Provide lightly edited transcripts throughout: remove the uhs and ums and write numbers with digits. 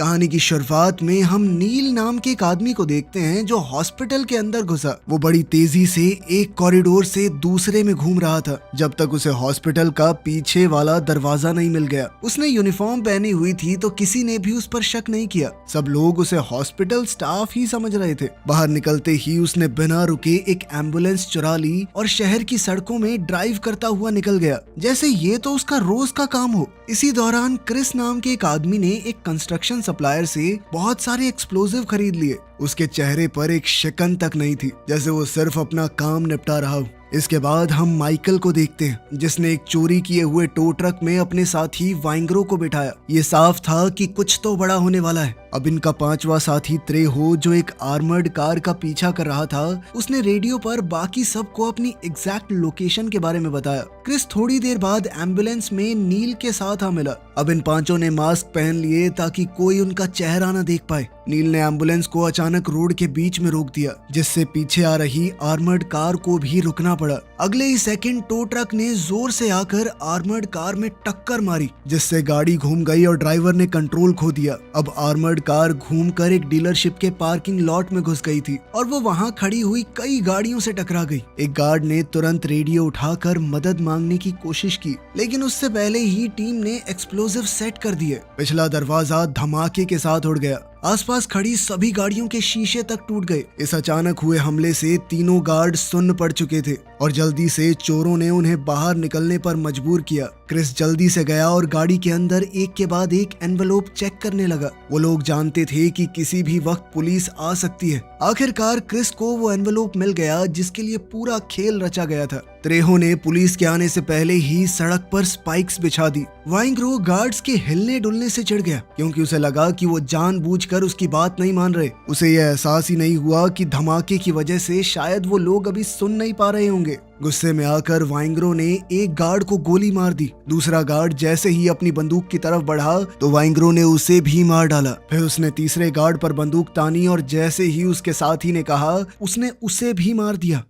कहानी की शुरुआत में हम नील नाम के एक आदमी को देखते हैं जो हॉस्पिटल के अंदर घुसा। वो बड़ी तेजी से एक कॉरिडोर से दूसरे में घूम रहा था जब तक उसे हॉस्पिटल का पीछे वाला दरवाजा नहीं मिल गया। उसने यूनिफॉर्म पहनी हुई थी तो किसी ने भी उस पर शक नहीं किया। सब लोग उसे हॉस्पिटल स्टाफ ही समझ रहे थे। बाहर निकलते ही उसने बिना रुके एक एम्बुलेंस चुरा ली और शहर की सड़कों में ड्राइव करता हुआ निकल गया, जैसे ये तो उसका रोज का काम हो। इसी दौरान क्रिस नाम के एक आदमी ने एक कंस्ट्रक्शन सप्लायर से बहुत सारे एक्सप्लोजिव खरीद लिए। उसके चेहरे पर एक शिकन तक नहीं थी, जैसे वो सिर्फ अपना काम निपटा रहा हो। इसके बाद हम माइकल को देखते हैं जिसने एक चोरी किए हुए टो ट्रक में अपने साथी वाइंग्रो को बिठाया। ये साफ था कि कुछ तो बड़ा होने वाला है। अब इनका पांचवा साथी त्रेहो जो एक आर्मर्ड कार का पीछा कर रहा था, उसने रेडियो पर बाकी सबको अपनी एग्जैक्ट लोकेशन के बारे में बताया। क्रिस थोड़ी देर बाद एम्बुलेंस में नील के साथ आ मिला। अब इन पांचों ने मास्क पहन लिए ताकि कोई उनका चेहरा न देख पाए। नील ने एम्बुलेंस को अचानक रोड के बीच में रोक दिया, जिससे पीछे आ रही आर्मर्ड कार को भी रुकना पड़ा। अगले ही सेकंड टो ट्रक ने जोर से आकर आर्मर्ड कार में टक्कर मारी, जिससे गाड़ी घूम गई और ड्राइवर ने कंट्रोल खो दिया। अब आर्मर्ड कार घूमकर एक डीलरशिप के पार्किंग लॉट में घुस गई थी और वो वहाँ खड़ी हुई कई गाड़ियों से टकरा गई। एक गार्ड ने तुरंत रेडियो उठाकर मदद मांगने की कोशिश की, लेकिन उससे पहले ही टीम ने एक्सप्लोजिव सेट कर दिए। पिछला दरवाजा धमाके के साथ उड़ गया। आसपास खड़ी सभी गाड़ियों के शीशे तक टूट गए। इस अचानक हुए हमले से तीनों गार्ड सुन्न पड़ चुके थे और जल्दी से चोरों ने उन्हें बाहर निकलने पर मजबूर किया। क्रिस जल्दी से गया और गाड़ी के अंदर एक के बाद एक एनवेलोप चेक करने लगा। वो लोग जानते थे कि किसी भी वक्त पुलिस आ सकती है। आखिरकार क्रिस को वो एनवेलोप मिल गया जिसके लिए पूरा खेल रचा गया था। त्रेहो ने पुलिस के आने से पहले ही सड़क पर स्पाइक्स बिछा दी। वाइंग्रो गार्ड्स के हिलने डुलने से चिढ़ गया क्योंकि उसे लगा कि वो जानबूझकर उसकी बात नहीं मान रहे। उसे यह एहसास ही नहीं हुआ कि धमाके की वजह से शायद वो लोग अभी सुन नहीं पा रहे होंगे। गुस्से में आकर वाइंग्रो ने एक गार्ड को गोली मार दी। दूसरा गार्ड जैसे ही अपनी बंदूक की तरफ बढ़ा तो वाइंग्रो ने उसे भी मार डाला। फिर उसने तीसरे गार्ड पर बंदूक तानी और जैसे ही उसके साथी ने कहा, उसने उसे भी मार दिया।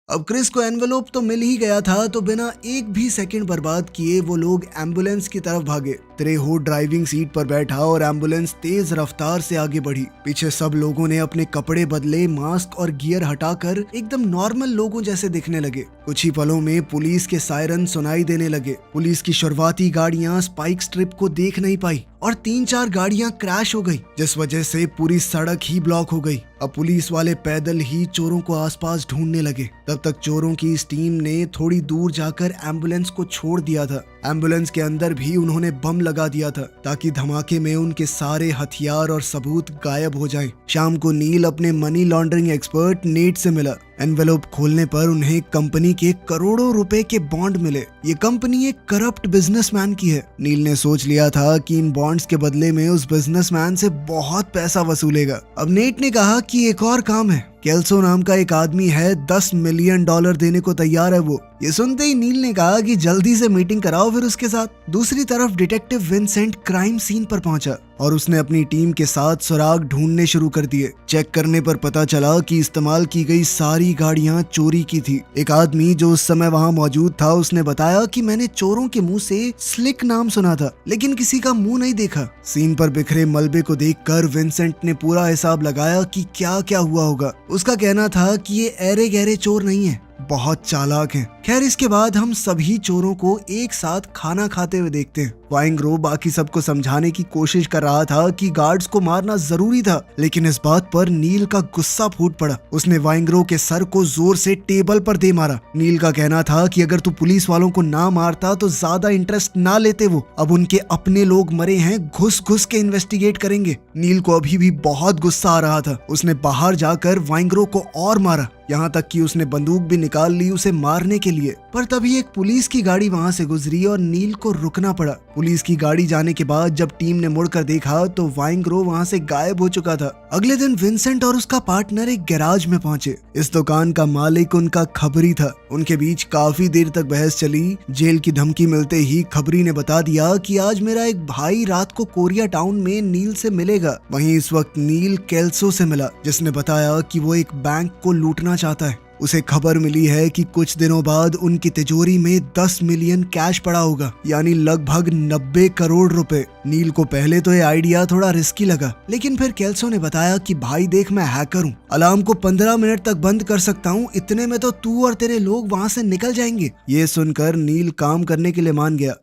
अब क्रिस को एनवेलोप तो मिल ही गया था, तो बिना एक भी सेकंड बर्बाद किए वो लोग एम्बुलेंस की तरफ भागे। त्रेहो ड्राइविंग सीट पर बैठा और एम्बुलेंस तेज रफ्तार से आगे बढ़ी। पीछे सब लोगों ने अपने कपड़े बदले, मास्क और गियर हटाकर एकदम नॉर्मल लोगों जैसे दिखने लगे। कुछ ही पलों में पुलिस के सायरन सुनाई देने लगे। पुलिस की शुरुआती गाड़ियां स्पाइक स्ट्रिप को देख नहीं पाई और 3-4 गाड़ियां क्रैश हो गई, जिस वजह से पूरी सड़क ही ब्लॉक हो गई। अब पुलिस वाले पैदल ही चोरों को आसपास ढूंढने लगे। तब तक चोरों की इस टीम ने थोड़ी दूर जाकर एम्बुलेंस को छोड़ दिया था। एम्बुलेंस के अंदर भी उन्होंने बम लगा दिया था ताकि धमाके में उनके सारे हथियार और सबूत गायब हो जाएं। शाम को नील अपने मनी लॉन्ड्रिंग एक्सपर्ट नेट से मिला। एनवेलोप खोलने पर उन्हें कंपनी के करोड़ों रुपए के बॉन्ड मिले। ये कंपनी एक करप्ट बिजनेसमैन की है। नील ने सोच लिया था कि इन बॉन्ड्स के बदले में उस बिजनेसमैन से बहुत पैसा वसूलेगा। अब नेट ने कहा कि एक और काम है। केल्सो नाम का एक आदमी है, $10 मिलियन देने को तैयार है वो। ये सुनते ही नील ने कहा कि जल्दी से मीटिंग कराओ फिर उसके साथ। दूसरी तरफ डिटेक्टिव विंसेंट क्राइम सीन पर पहुंचा और उसने अपनी टीम के साथ सुराग ढूंढने शुरू कर दिए। चेक करने पर पता चला कि इस्तेमाल की गई सारी गाड़ियां चोरी की थी। एक आदमी जो उस समय वहां मौजूद था, उसने बताया कि मैंने चोरों के मुंह से स्लिक नाम सुना था, लेकिन किसी का मुंह नहीं देखा। सीन पर बिखरे मलबे को देखकर विंसेंट ने पूरा हिसाब लगाया कि क्या क्या हुआ होगा। उसका कहना था कि ये ऐरे गहरे चोर नहीं है, बहुत चालाक हैं। खैर, इसके बाद हम सभी चोरों को एक साथ खाना खाते हुए देखते हैं। वाइंग्रो बाकी सबको समझाने की कोशिश कर रहा था कि गार्ड्स को मारना जरूरी था, लेकिन इस बात पर नील का गुस्सा फूट पड़ा। उसने वाइंग्रो के सर को जोर से टेबल पर दे मारा। नील का कहना था कि अगर तू पुलिस वालों को ना मारता तो ज्यादा इंटरेस्ट ना लेते वो। अब उनके अपने लोग मरे हैं, घुस घुस के इन्वेस्टिगेट करेंगे। नील को अभी भी बहुत गुस्सा आ रहा था। उसने बाहर जाकर वाइंग्रो को और मारा, यहाँ तक कि उसने बंदूक भी निकाल ली उसे मारने के लिए। पर तभी एक पुलिस की गाड़ी वहाँ से गुजरी और नील को रुकना पड़ा। पुलिस की गाड़ी जाने के बाद जब टीम ने मुड़कर देखा तो वाइंग्रो वहाँ से गायब हो चुका था। अगले दिन विंसेंट और उसका पार्टनर एक गैराज में पहुंचे। इस दुकान का मालिक उनका खबरी था। उनके बीच काफी देर तक बहस चली। जेल की धमकी मिलते ही खबरी ने बता दिया कि आज मेरा एक भाई रात को कोरिया टाउन में नील से मिलेगा। वहीं इस वक्त नील केल्सो से मिला, जिसने बताया कि वो एक बैंक को लूटना चाहता है। उसे खबर मिली है कि कुछ दिनों बाद उनकी तिजोरी में 10 मिलियन कैश पड़ा होगा, यानी लगभग 90 करोड़ रुपए। नील को पहले तो ये आइडिया थोड़ा रिस्की लगा, लेकिन फिर केल्सो ने बताया कि भाई देख, मैं हैकर हूँ, अलार्म को 15 मिनट तक बंद कर सकता हूँ, इतने में तो तू और तेरे लोग वहाँ से निकल जाएंगे। ये सुनकर नील काम करने के लिए मान गया।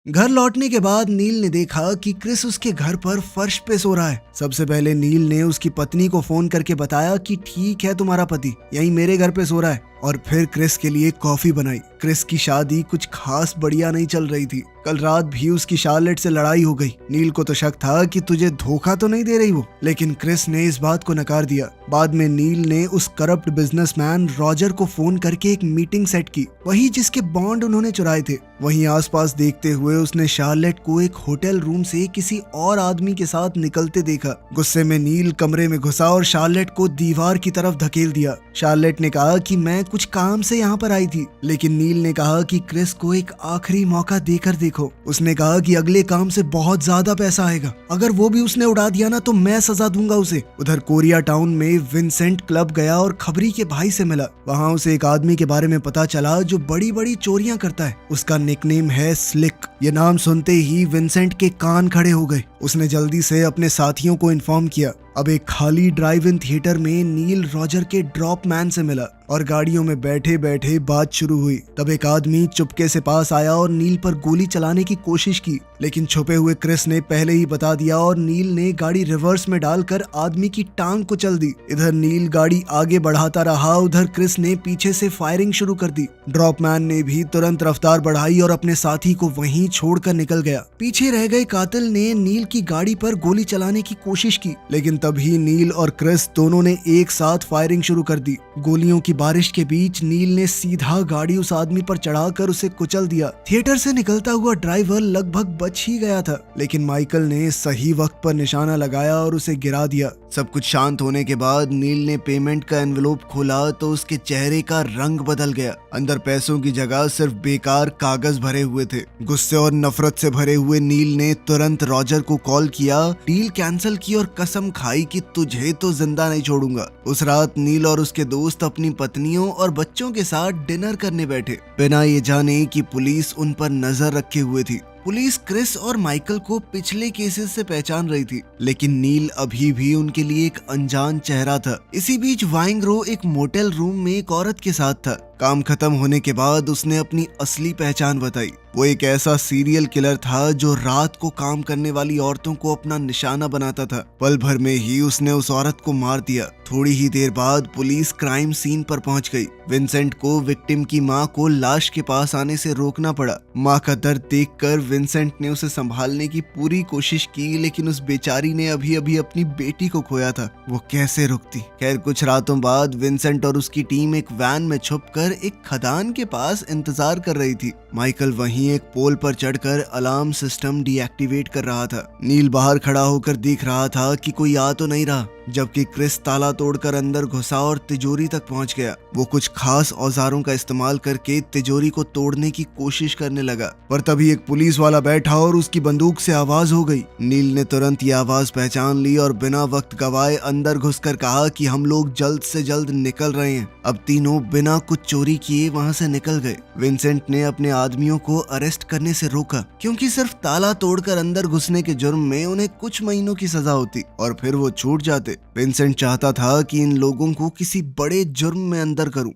घर लौटने के बाद नील ने देखा कि क्रिस उसके घर पर फर्श पे सो रहा है। सबसे पहले नील ने उसकी पत्नी को फोन करके बताया कि ठीक है, तुम्हारा पति यहीं मेरे घर पे सो रहा है, और फिर क्रिस के लिए कॉफी बनाई। क्रिस की शादी कुछ खास बढ़िया नहीं चल रही थी। कल रात भी उसकी शार्लेट से लड़ाई हो गई। नील को तो शक था कि तुझे धोखा तो नहीं दे रही वो, लेकिन क्रिस ने इस बात को नकार दिया। बाद में नील ने उस करप्ट बिजनेसमैन रॉजर को फोन करके एक मीटिंग सेट की, वही जिसके बॉन्ड उन्होंने चुराए थे। वहीं आसपास देखते हुए उसने शार्लेट को एक होटल रूम से किसी और आदमी के साथ निकलते देखा। गुस्से में नील कमरे में घुसा और शार्लेट को दीवार की तरफ धकेल दिया। शार्लेट ने कहा कि मैं कुछ काम से यहाँ पर आई थी, लेकिन नील ने कहा कि क्रिस को एक आखिरी मौका देकर देखो। उसने कहा कि अगले काम से बहुत ज्यादा पैसा आएगा, अगर वो भी उसने उड़ा दिया ना तो मैं सजा दूंगा उसे। उधर कोरिया टाउन में विंसेंट क्लब गया और खबरी के भाई से मिला। वहाँ उसे एक आदमी के बारे में पता चला जो बड़ी बड़ी चोरियां करता है। उसका निकनेम है स्लिक। ये नाम सुनते ही विंसेंट के कान खड़े हो गए। उसने जल्दी से अपने साथियों को इन्फॉर्म किया। अब एक खाली ड्राइव इन थिएटर में नील रॉजर के ड्रॉप मैन से मिला और गाड़ियों में बैठे बैठे बात शुरू हुई। तब एक आदमी चुपके से पास आया और नील पर गोली चलाने की कोशिश की, लेकिन छुपे हुए क्रिस ने पहले ही बता दिया और नील ने गाड़ी रिवर्स में डालकर आदमी की टांग को चल दी। इधर नील गाड़ी आगे बढ़ाता रहा, उधर क्रिस ने पीछे से फायरिंग शुरू कर दी। ड्रॉप मैन ने भी तुरंत रफ्तार बढ़ाई और अपने साथी को वहीं छोड़कर निकल गया। पीछे रह गए कातिल ने नील की गाड़ी पर गोली चलाने की कोशिश की, लेकिन तभी नील और क्रिस दोनों ने एक साथ फायरिंग शुरू कर दी। गोलियों की बारिश के बीच नील ने सीधा गाड़ी उस आदमी पर चढ़ाकर उसे कुचल दिया। थिएटर से निकलता हुआ ड्राइवर लगभग बच ही गया था, लेकिन माइकल ने सही वक्त पर निशाना लगाया और उसे गिरा दिया। सब कुछ शांत होने के बाद नील ने पेमेंट का एनवेलोप खोला तो उसके चेहरे का रंग बदल गया। अंदर पैसों की जगह सिर्फ बेकार कागज भरे हुए थे। गुस्से और नफरत से भरे हुए नील ने तुरंत रॉजर को कॉल किया, डील कैंसिल की और कसम खाई कि तुझे तो जिंदा नहीं छोड़ूंगा। उस रात नील और उसके दोस्त अपनी पत्नियों और बच्चों के साथ डिनर करने बैठे, बिना ये जाने कि पुलिस उन पर नजर रखे हुए थी। पुलिस क्रिस और माइकल को पिछले केसेस से पहचान रही थी, लेकिन नील अभी भी उनके लिए एक अनजान चेहरा था। इसी बीच वाइंग्रो एक मोटेल रूम में एक औरत के साथ था। काम खत्म होने के बाद उसने अपनी असली पहचान बताई। वो एक ऐसा सीरियल किलर था जो रात को काम करने वाली औरतों को अपना निशाना बनाता था। पल भर में ही उसने उस औरत को मार दिया। थोड़ी ही देर बाद पुलिस क्राइम सीन पर पहुंच गई। विंसेंट को विक्टिम की मां को लाश के पास आने से रोकना पड़ा। मां का दर्द देखकर विंसेंट ने उसे संभालने की पूरी कोशिश की, लेकिन उस बेचारी ने अभी अभी अपनी बेटी को खोया था, वो कैसे रुकती। खैर, कुछ रातों बाद विंसेंट और उसकी टीम एक वैन में छुपकर एक खदान के पास इंतजार कर रही थी। माइकल वहीं एक पोल पर चढ़कर अलार्म सिस्टम डीएक्टिवेट कर रहा था। नील बाहर खड़ा होकर देख रहा था कि कोई आ तो नहीं रहा, जबकि क्रिस ताला तोड़कर अंदर घुसा और तिजोरी तक पहुंच गया। वो कुछ खास औजारों का इस्तेमाल करके तिजोरी को तोड़ने की कोशिश करने लगा, पर तभी एक पुलिस वाला बैठा और उसकी बंदूक से आवाज हो गई। नील ने तुरंत ये आवाज पहचान ली और बिना वक्त गवाए अंदर घुसकर कहा कि हम लोग जल्द से जल्द निकल रहे हैं। अब तीनों बिना कुछ चोरी किए वहां से निकल गए। विंसेंट ने अपने आदमियों को अरेस्ट करने से रोका, क्योंकि सिर्फ ताला तोड़कर अंदर घुसने के जुर्म में उन्हें कुछ महीनों की सजा होती और फिर वो छूट जाते। विंसेंट चाहता था कि इन लोगों को किसी बड़े जुर्म में अंदर करूं।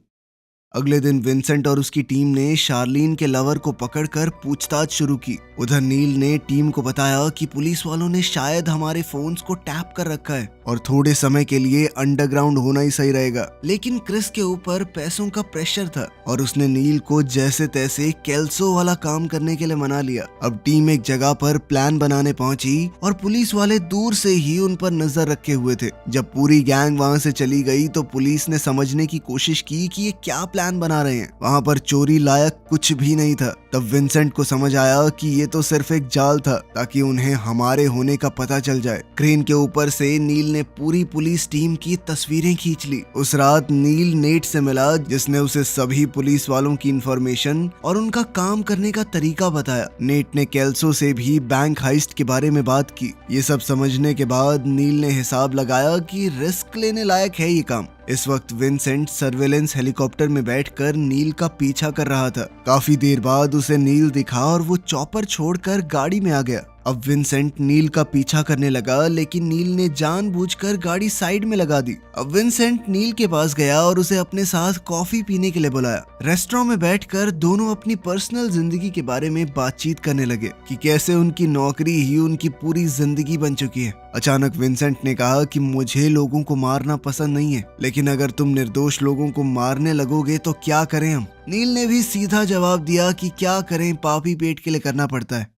अगले दिन विंसेंट और उसकी टीम ने शार्लीन के लवर को पकड़कर पूछताछ शुरू की। उधर नील ने टीम को बताया कि पुलिस वालों ने शायद हमारे फोन्स को टैप कर रखा है और थोड़े समय के लिए अंडरग्राउंड होना ही सही रहेगा। लेकिन क्रिस के ऊपर पैसों का प्रेशर था और उसने नील को जैसे तैसे केल्सो वाला काम करने के लिए मना लिया। अब टीम एक जगह पर प्लान बनाने पहुंची और पुलिस वाले दूर से ही उन पर नजर रखे हुए थे। जब पूरी गैंग वहां से चली गई तो पुलिस ने समझने की कोशिश की कि ये क्या प्लान बना रहे हैं। वहां पर चोरी लायक कुछ भी नहीं था। तब विंसेंट को समझ आया कि ये तो सिर्फ एक जाल था, ताकि उन्हें हमारे होने का पता चल जाए। क्रेन के ऊपर से नील ने पूरी पुलिस टीम की तस्वीरें खींच ली। उस रात नील नेट से मिला, जिसने उसे सभी पुलिस वालों की इंफॉर्मेशन और उनका काम करने का तरीका बताया। नेट ने केल्सो से भी बैंक हाइस्ट के बारे में बात की। ये सब समझने के बाद नील ने हिसाब लगाया कि रिस्क लेने लायक है ये काम। इस वक्त विंसेंट सर्वेलेंस हेलीकॉप्टर में बैठकर नील का पीछा कर रहा था। काफी देर बाद उसे नील दिखा और वो चॉपर छोड़कर गाड़ी में आ गया। अब विंसेंट नील का पीछा करने लगा, लेकिन नील ने जानबूझकर गाड़ी साइड में लगा दी। अब विंसेंट नील के पास गया और उसे अपने साथ कॉफी पीने के लिए बुलाया। रेस्टोरेंट में बैठकर दोनों अपनी पर्सनल जिंदगी के बारे में बातचीत करने लगे कि कैसे उनकी नौकरी ही उनकी पूरी जिंदगी बन चुकी है। अचानक विंसेंट ने कहा कि मुझे लोगों को मारना पसंद नहीं है, लेकिन अगर तुम निर्दोष लोगों को मारने लगोगे तो क्या करें हम। नील ने भी सीधा जवाब दिया कि क्या करें, पापी पेट के लिए करना पड़ता है।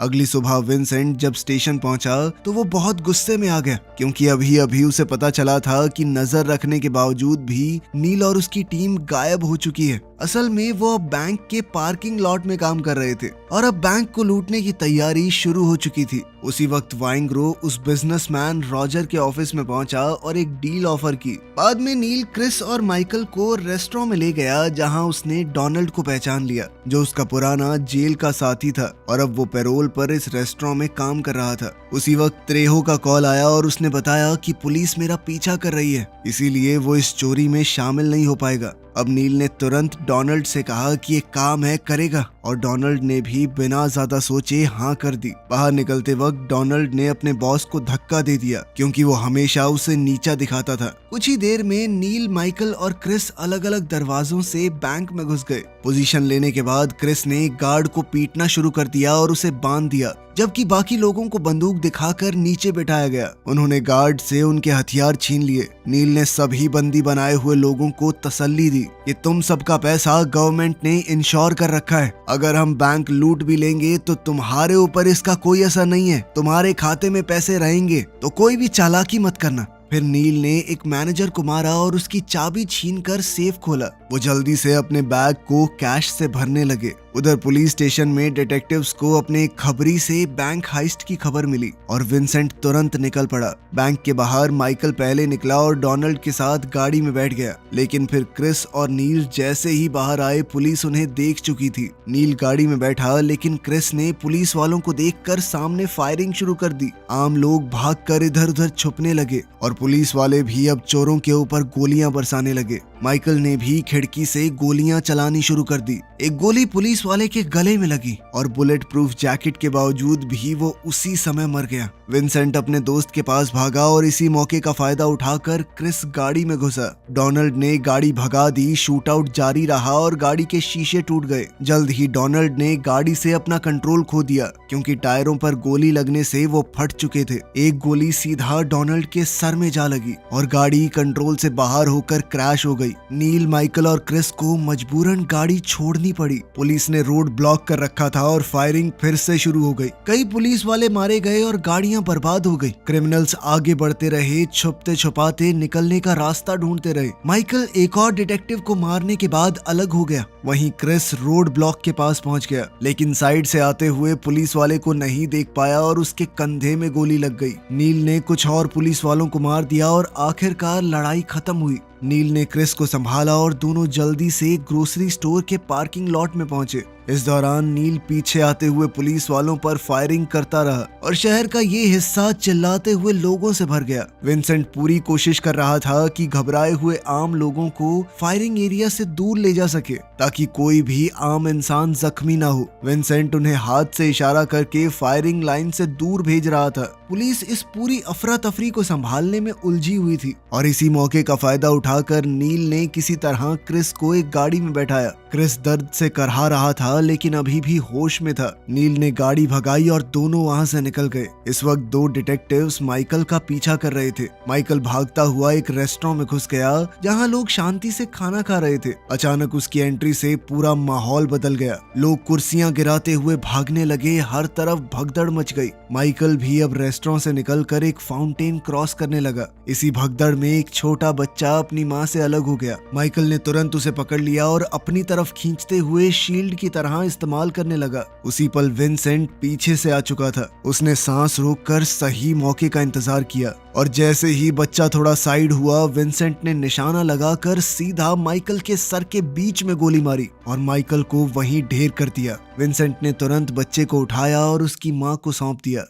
अगली सुबह विंसेंट जब स्टेशन पहुंचा तो वो बहुत गुस्से में आ गया, क्योंकि अभी अभी उसे पता चला था कि नजर रखने के बावजूद भी नील और उसकी टीम गायब हो चुकी है। असल में वो अब बैंक के पार्किंग लॉट में काम कर रहे थे और अब बैंक को लूटने की तैयारी शुरू हो चुकी थी। उसी वक्त वाइंग्रो उस बिजनेसमैन रॉजर के ऑफिस में पहुंचा और एक डील ऑफर की। बाद में नील क्रिस और माइकल को रेस्टोरेंट में ले गया, जहां उसने डोनाल्ड को पहचान लिया, जो उसका पुराना जेल का साथी था और अब वो पैरोल पर इस रेस्टोरेंट में काम कर रहा था। उसी वक्त त्रेहो का कॉल आया और उसने बताया कि पुलिस मेरा पीछा कर रही है, इसीलिए वो इस चोरी में शामिल नहीं हो पाएगा। अब नील ने तुरंत डोनाल्ड से कहा कि एक काम है, करेगा, और डोनाल्ड ने भी बिना ज्यादा सोचे हाँ कर दी। बाहर निकलते वक्त डोनाल्ड ने अपने बॉस को धक्का दे दिया, क्योंकि वो हमेशा उसे नीचा दिखाता था। कुछ ही देर में नील, माइकल और क्रिस अलग अलग दरवाजों से बैंक में घुस गए। पोजीशन लेने के बाद क्रिस ने गार्ड को पीटना शुरू कर दिया और उसे बांध दिया, जबकि बाकी लोगों को बंदूक दिखाकर नीचे बिठाया गया। उन्होंने गार्ड से उनके हथियार छीन लिए। नील ने सभी बंदी बनाए हुए लोगों को तसल्ली दी कि तुम सबका पैसा गवर्नमेंट ने इंश्योर कर रखा है, अगर हम बैंक लूट भी लेंगे तो तुम्हारे ऊपर इसका कोई असर नहीं है, तुम्हारे खाते में पैसे रहेंगे, तो कोई भी चालाकी मत करना। फिर नील ने एक मैनेजर को मारा और उसकी चाबी छीनकर सेफ खोला। वो जल्दी से अपने बैग को कैश से भरने लगे। उधर पुलिस स्टेशन में डिटेक्टिव्स को अपने खबरी से बैंक हाइस्ट की खबर मिली और विंसेंट तुरंत निकल पड़ा। बैंक के बाहर माइकल पहले निकला और डोनाल्ड के साथ गाड़ी में बैठ गया, लेकिन फिर क्रिस और नील जैसे ही बाहर आए पुलिस उन्हें देख चुकी थी। नील गाड़ी में बैठा, लेकिन क्रिस ने पुलिस वालों को देखकर सामने फायरिंग शुरू कर दी। आम लोग भागकर इधर उधर छुपने लगे और पुलिस वाले भी अब चोरों के ऊपर गोलियां बरसाने लगे। माइकल ने भी खिड़की से गोलियां चलानी शुरू कर दी। एक गोली पुलिस वाले के गले में लगी और बुलेट प्रूफ जैकेट के बावजूद भी वो उसी समय मर गया। विंसेंट अपने दोस्त के पास भागा और इसी मौके का फायदा उठाकर क्रिस गाड़ी में घुसा। डोनाल्ड ने गाड़ी भगा दी, शूटआउट जारी रहा और गाड़ी के शीशे टूट गए। जल्द ही डोनाल्ड ने गाड़ी से अपना कंट्रोल खो दिया, क्योंकि टायरों पर गोली लगने से वो फट चुके थे। एक गोली सीधा डोनाल्ड के सर में जा लगी और गाड़ी कंट्रोल से बाहर होकर क्रैश हो गई। नील, माइकल और क्रिस को मजबूरन गाड़ी छोड़नी पड़ी। पुलिस ने रोड ब्लॉक कर रखा था और फायरिंग फिर से शुरू हो गई। कई पुलिस वाले मारे गए और गाड़ियां बर्बाद हो गई। क्रिमिनल्स आगे बढ़ते रहे, छुपते छुपाते निकलने का रास्ता ढूंढते रहे। माइकल एक और डिटेक्टिव को मारने के बाद अलग हो गया। वहीं क्रिस रोड ब्लॉक के पास पहुंच गया, लेकिन साइड से आते हुए पुलिस वाले को नहीं देख पाया और उसके कंधे में गोली लग गई। नील ने कुछ और पुलिस वालों को मार दिया और आखिरकार लड़ाई खत्म हुई। नील ने क्रिस को संभाला और दोनों जल्दी से ग्रोसरी स्टोर के पार्किंग लॉट में पहुंचे। इस दौरान नील पीछे आते हुए पुलिस वालों पर फायरिंग करता रहा और शहर का ये हिस्सा चिल्लाते हुए लोगों से भर गया। विंसेंट पूरी कोशिश कर रहा था कि घबराए हुए आम लोगों को फायरिंग एरिया से दूर ले जा सके, ताकि कोई भी आम इंसान जख्मी ना हो। विंसेंट उन्हें हाथ से इशारा करके फायरिंग लाइन से दूर भेज रहा था। पुलिस इस पूरी अफरा तफरी को संभालने में उलझी हुई थी और इसी मौके का फायदा उठाकर नील ने किसी तरह क्रिस को एक गाड़ी में बैठाया। क्रिस दर्द से करहा रहा था, लेकिन अभी भी होश में था। नील ने गाड़ी भगाई और दोनों वहां से निकल गए। इस वक्त दो डिटेक्टिव्स माइकल का पीछा कर रहे थे। माइकल भागता हुआ एक रेस्टोरेंट में घुस गया, जहां लोग शांति से खाना खा रहे थे। अचानक उसकी एंट्री से पूरा माहौल बदल गया। लोग कुर्सियां गिराते हुए भागने लगे, हर तरफ भगदड़ मच गई। माइकल भी अब रेस्टोरेंट से निकलकर एक फाउंटेन क्रॉस करने लगा। इसी भगदड़ में एक छोटा बच्चा अपनी माँ से अलग हो गया। माइकल ने तुरंत उसे पकड़ लिया और अपनी तरफ खींचते हुए शील्ड की तरह इस्तेमाल करने लगा। उसी पल विंसेंट पीछे से आ चुका था। उसने सांस रोककर सही मौके का इंतजार किया और जैसे ही बच्चा थोड़ा साइड हुआ, विंसेंट ने निशाना लगाकर सीधा माइकल के सर के बीच में गोली मारी और माइकल को वहीं ढेर कर दिया। विंसेंट ने तुरंत बच्चे को उठाया और उसकी माँ को सौंप दिया।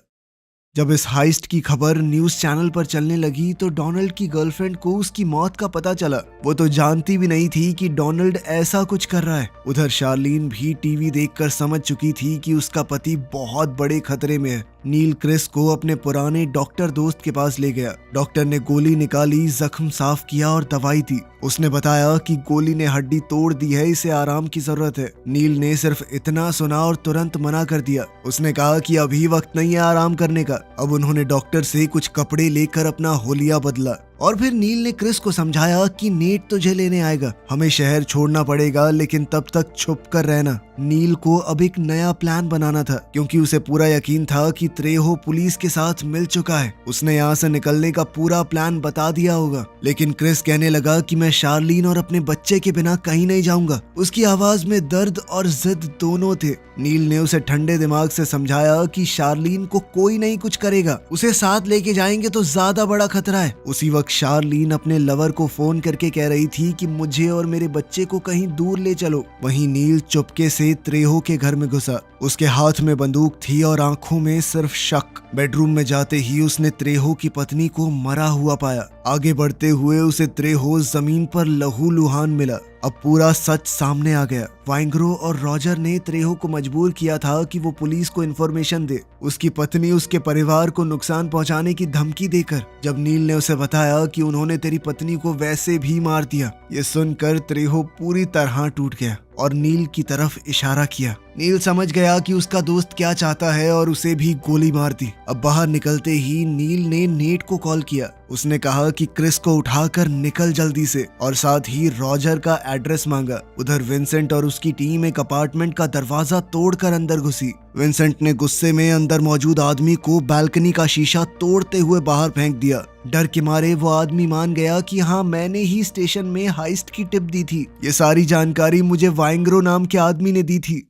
जब इस हाइस्ट की खबर न्यूज चैनल पर चलने लगी तो डोनाल्ड की गर्लफ्रेंड को उसकी मौत का पता चला। वो तो जानती भी नहीं थी कि डोनाल्ड ऐसा कुछ कर रहा है। उधर शार्लीन भी टीवी देखकर समझ चुकी थी कि उसका पति बहुत बड़े खतरे में है। नील क्रिस को अपने पुराने डॉक्टर दोस्त के पास ले गया। डॉक्टर ने गोली निकाली, जख्म साफ किया और दवाई दी। उसने बताया कि गोली ने हड्डी तोड़ दी है, इसे आराम की जरूरत है। नील ने सिर्फ इतना सुना और तुरंत मना कर दिया। उसने कहा कि अभी वक्त नहीं है आराम करने का। अब उन्होंने डॉक्टर से कुछ कपड़े लेकर अपना होलिया बदला और फिर नील ने क्रिस को समझाया कि नेट तुझे लेने आएगा, हमें शहर छोड़ना पड़ेगा, लेकिन तब तक छुप कर रहना। नील को अब एक नया प्लान बनाना था, क्योंकि उसे पूरा यकीन था कि त्रेहो पुलिस के साथ मिल चुका है। उसने यहाँ से निकलने का पूरा प्लान बता दिया होगा। लेकिन क्रिस कहने लगा कि मैं शार्लीन और अपने बच्चे के बिना कहीं नहीं जाऊंगा। उसकी आवाज में दर्द और जिद दोनों थे। नील ने उसे ठंडे दिमाग से समझाया कि शार्लीन को कोई नहीं कुछ करेगा, उसे साथ लेके जाएंगे तो ज्यादा बड़ा खतरा है। उसी वक्त शार्लीन अपने लवर को फोन करके कह रही थी कि मुझे और मेरे बच्चे को कहीं दूर ले चलो। वहीं नील चुपके से त्रेहो के घर में घुसा। उसके हाथ में बंदूक थी और आंखों में सिर्फ शक। बेडरूम में जाते ही उसने त्रेहो की पत्नी को मरा हुआ पाया। आगे बढ़ते हुए उसे त्रेहो जमीन पर लहूलुहान मिला। अब पूरा सच सामने आ गया। वाइंग्रो और रॉजर ने त्रेहो को मजबूर किया था कि वो पुलिस को इन्फॉर्मेशन दे, उसकी पत्नी उसके परिवार को नुकसान पहुंचाने की धमकी देकर। जब नील ने उसे बताया कि उन्होंने तेरी पत्नी को वैसे भी मार दिया, ये सुनकर त्रेहो पूरी तरह टूट गया और नील की तरफ इशारा किया। नील समझ गया कि उसका दोस्त क्या चाहता है और उसे भी गोली मार दी। अब बाहर निकलते ही नील ने नेट को कॉल किया। उसने कहा कि क्रिस को उठाकर निकल जल्दी से, और साथ ही रॉजर का एड्रेस मांगा। उधर विंसेंट और उसकी टीम एक अपार्टमेंट का दरवाजा तोड़कर अंदर घुसी। विंसेंट ने गुस्से में अंदर मौजूद आदमी को बालकनी का शीशा तोड़ते हुए बाहर फेंक दिया। डर के मारे वो आदमी मान गया कि हाँ, मैंने ही स्टेशन में हाइस्ट की टिप दी थी। ये सारी जानकारी मुझे वाइंग्रो नाम के आदमी ने दी थी।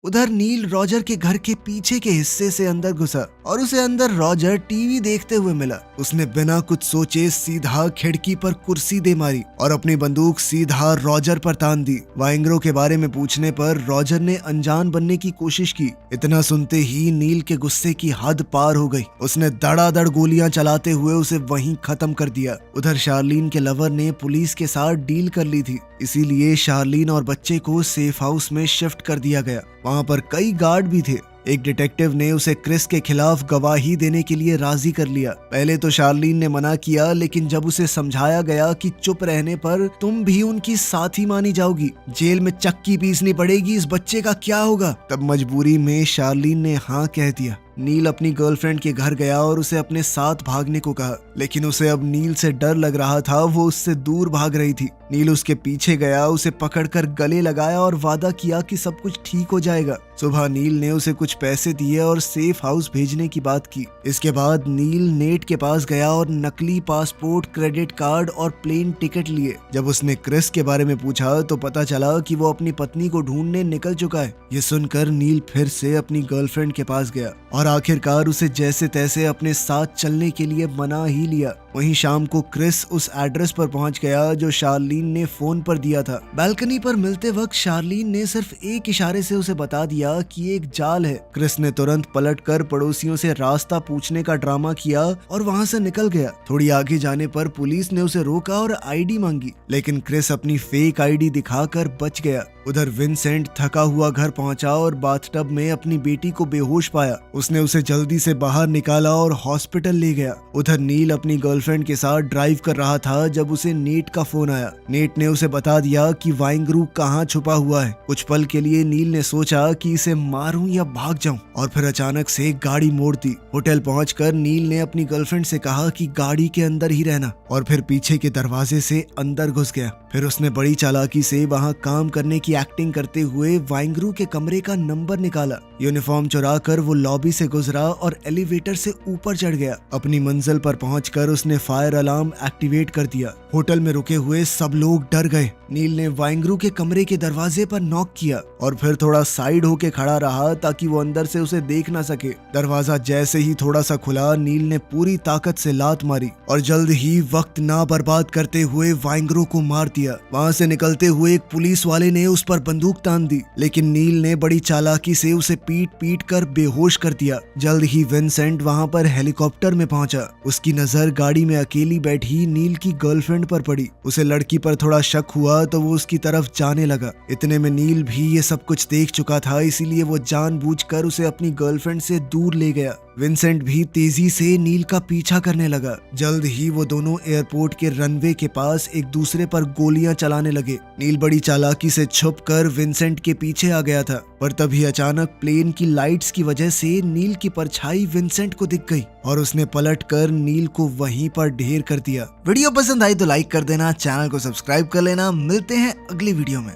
उधर नील रॉजर के घर के पीछे के हिस्से से अंदर घुसा और उसे अंदर रॉजर टीवी देखते हुए मिला। उसने बिना कुछ सोचे सीधा खिड़की पर कुर्सी दे मारी और अपनी बंदूक सीधा रॉजर पर तान दी। वाइंग्रो के बारे में पूछने पर रॉजर ने अनजान बनने की कोशिश की। इतना सुनते ही नील के गुस्से की हद पार हो गई। उसने धड़ाधड़ गोलियां चलाते हुए उसे वहीं खत्म कर दिया। उधर शार्लीन के लवर ने पुलिस के साथ डील कर ली थी, इसीलिए शार्लीन और बच्चे को सेफ हाउस में शिफ्ट कर दिया गया। वहां पर कई गार्ड भी थे। एक डिटेक्टिव ने उसे क्रिस के खिलाफ गवाही देने के लिए राजी कर लिया। पहले तो शार्लीन ने मना किया, लेकिन जब उसे समझाया गया कि चुप रहने पर तुम भी उनकी साथी मानी जाओगी, जेल में चक्की पीसनी पड़ेगी, इस बच्चे का क्या होगा, तब मजबूरी में शार्लीन ने हाँ कह दिया। नील अपनी गर्लफ्रेंड के घर गया और उसे अपने साथ भागने को कहा, लेकिन उसे अब नील से डर लग रहा था। वो उससे दूर भाग रही थी। नील उसके पीछे गया, उसे पकड़कर गले लगाया और वादा किया कि सब कुछ ठीक हो जाएगा। सुबह नील ने उसे कुछ पैसे दिए और सेफ हाउस भेजने की बात की। इसके बाद नील नेट के पास गया और नकली पासपोर्ट, क्रेडिट कार्ड और प्लेन टिकट लिए। जब उसने क्रिस के बारे में पूछा तो पता चला कि वो अपनी पत्नी को ढूंढने निकल चुका है। ये सुनकर नील फिर से अपनी गर्लफ्रेंड के पास गया और आखिरकार उसे जैसे तैसे अपने साथ चलने के लिए मना ही लिया। वहीं शाम को क्रिस उस एड्रेस पर पहुंच गया जो शार्लीन ने फोन पर दिया था। बालकनी पर मिलते वक्त शार्लीन ने सिर्फ एक इशारे से उसे बता दिया कि एक जाल है। क्रिस ने तुरंत पलटकर पड़ोसियों से रास्ता पूछने का ड्रामा किया और वहां से निकल गया। थोड़ी आगे जाने पर पुलिस ने उसे रोका और आईडी मांगी, लेकिन क्रिस अपनी फेक आईडी दिखाकर बच गया। उधर विंसेंट थका हुआ घर पहुंचा और बाथटब में अपनी बेटी को बेहोश पाया। उसने उसे जल्दी से बाहर निकाला और हॉस्पिटल ले गया। उधर नील अपनी गर्लफ्रेंड के साथ ड्राइव कर रहा था जब उसे नेट का फोन आया। नेट ने उसे बता दिया कि वाइंग्रू कहाँ छुपा हुआ है। कुछ पल के लिए नील ने सोचा कि इसे मारूं या भाग जाऊं, और फिर अचानक से गाड़ी मोड़ दी। होटल पहुंचकर नील ने अपनी गर्लफ्रेंड से कहा कि गाड़ी के अंदर ही रहना, और फिर पीछे के दरवाजे से अंदर घुस गया। फिर उसने बड़ी चालाकी से वहां काम करने की एक्टिंग करते हुए वाइंग्रू के कमरे का नंबर निकाला। यूनिफॉर्म चुराकर वो लॉबी से गुजरा और एलिवेटर से ऊपर चढ़ गया। अपनी मंजिल पर पहुंचकर उसने फायर अलार्म एक्टिवेट कर दिया। होटल में रुके हुए सब लोग डर गए। नील ने वाइंगरू के कमरे के दरवाजे पर नॉक किया और फिर थोड़ा साइड होके खड़ा रहा ताकि वो अंदर से उसे देख ना सके। दरवाजा जैसे ही थोड़ा सा खुला, नील ने पूरी ताकत से लात मारी और जल्द ही वक्त ना बर्बाद करते हुए वाइंगरू को मार दिया। वहाँ से निकलते हुए एक पुलिस वाले ने उस पर बंदूक तान दी, लेकिन नील ने बड़ी चालाकी से उसे पीट पीट कर बेहोश कर दिया। जल्द ही विंसेंट वहाँ पर हेलीकॉप्टर में पहुंचा। उसकी नजर गाड़ी में अकेली बैठी नील की गर्लफ्रेंड पर पड़ी। उसे लड़की पर थोड़ा शक हुआ तो वो उसकी तरफ जाने लगा। इतने में नील भी ये सब कुछ देख चुका था, इसीलिए वो जानबूझकर उसे अपनी गर्लफ्रेंड से दूर ले गया। विंसेंट भी तेजी से नील का पीछा करने लगा। जल्द ही वो दोनों एयरपोर्ट के रनवे के पास एक दूसरे पर गोलियां चलाने लगे। नील बड़ी चालाकी से छुपकर विंसेंट के पीछे आ गया था, पर तभी अचानक प्लेन की लाइट्स की वजह से नील की परछाई विंसेंट को दिख गई और उसने पलटकर नील को वहीं पर ढेर कर दिया। वीडियो पसंद आई तो लाइक कर देना, चैनल को सब्सक्राइब कर लेना। मिलते हैं अगली वीडियो में।